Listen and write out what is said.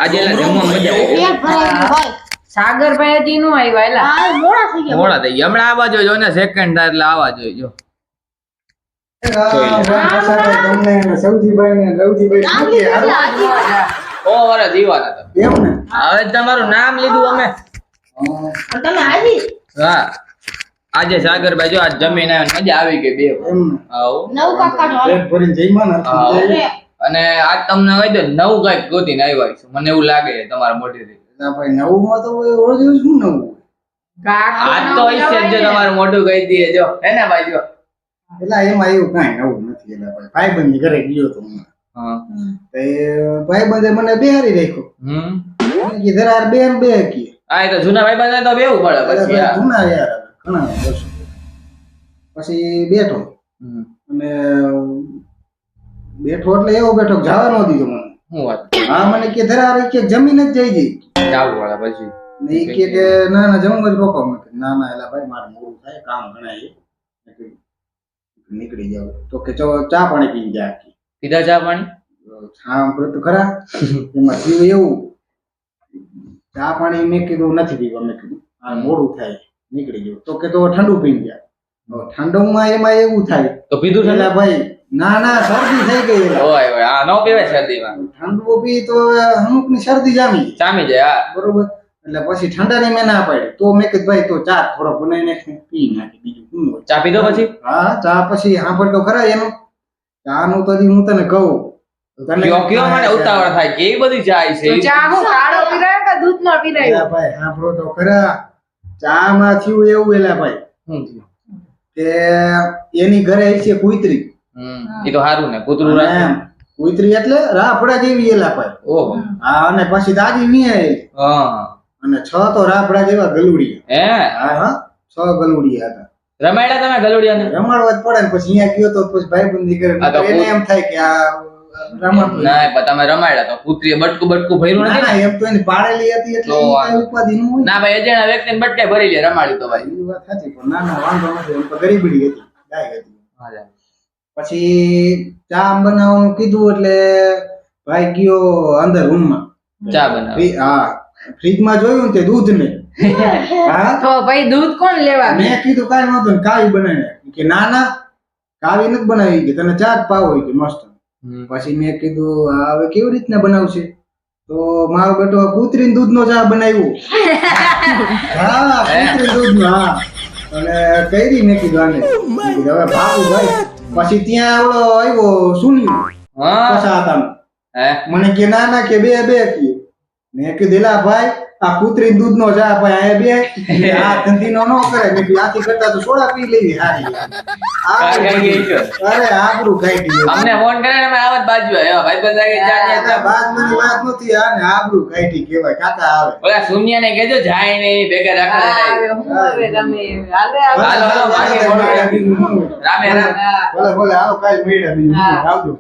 આજે જમવા મજા આવી પેટ ભરાઈ ગયું ભાઈ. સાગરભાઈ હજી નો આવ્યા એલા હા મોડા થઈ ગયા. મોડા થઈ ગયા હમણાં આવા જોઈએ ને સેકન્ડ થાય એટલે આવા જોઈએ તમને સૌજીભાઈ ને રવજીભાઈ નામ શું કે લીધું એટલે હારું? હાજી. ઓ વરા દીવાના તમે એમ ને હવે તમારું નામ લીધું અમે અને તમે હાજી. હા આજે સાગરભાઈ જો આજ જમીન આવ્યો મજા આવી ગઈ બે એમ ને આવો નવ કાકાનો હાલો. પેટ ભરીને જઈમાં ને હા. અરે, અને આજ તમને કહી દો નવું કઈક ગોતીને આવ્યા છે મને એવું લાગે છે તમારા મોઢેથી એટલે ભાઈ નવું માં તો રોજ શું નવું આજ તો હશે જ જો તમારું મોઢું કહી દઈએ જો હે ને ભાઈ જો એટલે એમાં એવું કાંઈ નવું નથી એટલે ભાઈ ભાઈબંધ ઘરે ગયો તો હું હા તે ભાઈબંધે મને બેહારી રાખ્યો મને કે જરા બે ને બે કી આ તો જૂના ભાઈ બંધ તો બેવું પડે પછી યાર. જૂના યાર ઘણા વર્ષો પછી બેઠો હમ. અને બેઠો એટલે એવો બેઠો કે જવા ન દીધો મને શું વાત હા મને કે ધરા કે જમીન જ જઈ જઈ જાવું પડે પછી ને ઈ કે ના ના જમવા જ રોકો મેં કીધું, ના ના એલા ભાઈ મારે મોડું થાય કામ ઘણા છે મેં કીધું, નીકળી જાવ તો કે ચા પાણી પીને જા પીધા ચા પાણી હા તો ખરા એમાં થયું એવું ચા પાણી મેં કીધું નથી પીવા મેં કીધું આ મોડું થાય નીકળી જાવ તો કે તો ઠંડુ પીને જા ઠંડુમાં એમાં એવું થાય તો પીધું છે ને એટલે ભાઈ ના ના શરદી થઈ ગઈ એલા. ઓય ઓય આ નો પીવાય શરદીમાં ઠંડુ પી તો અમુક ની શરદી જામી જાય. જામી જાય હા બરોબર એટલે પછી ઠંડાની મેં ના પાડી તો મેં કીધું ભાઈ તો ચા થોડો બનાવીને પી નાખી બીજું શું હોય. ચા પીધો પછી હા ચા પછી સાંભળ તો ખરા એનું ચા નું તો હજી હું તને કહું કયો કયો મને ઉતાવળ થાય કેવી બધી ચા છે તો ચા હું કાળો પીરાયો કે દૂધનો પીરાયો એલા ભાઈ સાંભળો તો ખરા ચા માં થયું એવું એલા ભાઈ શું થયું? કે એની ઘરે છે કુતરી એ તો સારું ને કૂતરું રાખે એમ કુતરી એટલે રાફડા જેવી એલા ભાઈ ઓહો હા અને પછી દાદી મી હા અને 6 તો રાફડા જેવા ગલુડી હે હા હા 6 ગલુડી હતા રમાડ્યા તમે ગલુડિયાને રમાડવા જ પડે ને પછી અહીંયા ગયો તો પછી ભાઈબંધી કરે આ તો એને એમ થાય કે આ રમાડતો ના પણ તમે રમાડ્યા તો કૂતરીએ બટકું બટકું ભર્યું ના નથી ના એમ તો એની પાડેલી હતી એટલે તો ઈ વાંધો. કાંઈ ઉપાધિ ન હોય ના ભાઈ અજાણ્યા વ્યક્તિને બટકે ભરી લે રમાડ્યું તો ભાઈ ઈ વાત સાચી પણ ના ના વાંધો નથી એમ તો ગરીબડી હતી ગાય હતી પછી ચા બનાવવાનું કીધું એટલે ભાઈ ગયો અંદર રૂમમાં ચા બનાવી હા ફ્રીજમાં જોયું ને તે દૂધ ને હા તો ભાઈ દૂધ કોણ લેવા મેં કીધું કાંઈ નહોતું ને કાવી બનાવી નાખી. કે ના ના કાવી નથી બનાવી કે તને ચા જ પાવો હોય કે મસ્ત પછી મેં કીધું આ હવે કેવી રીતના બનાવશે તો મારો બેટો કૂતરીને દૂધનો ચા બનાવ્યો હા કૂતરી દૂધનો હા અને કઈરી મેં કીધું આને મેં કીધું હવે ભાગું ભાઈ પછી ત્યાં ઓલો આવ્યો સુનિયો હા પછા હતા હે મને કે ના ના કે બે બે કે મેં કીધું એલા ભાઈ આ કૂતરી દૂધનો ચા ભાઈ આ બે આ ધંધીનો ન કરે મેં કીધું આથી કરતા તો સોડા પી લેવી હારી કાંઈ ગઈ છો? અરે આબરૂ કાઢી અમને ફોન કરે ને અમે આવત બાજુ આવ્યા ભાઈ બંધ ચા કાકા ચા બાદ મને વાત નથી આને આબરૂ કાઢી કહેવાય કાકા આવે ઓલા શૂન્યને કહેજો જાય ને ઈ ભેગા રાખે હું હવે તમે હાલે હાલો, હાલો, ભાગે બોલો. રામે રામ ભલે ભલે આવો કાલ મળ્યા બીજું હા. આવજો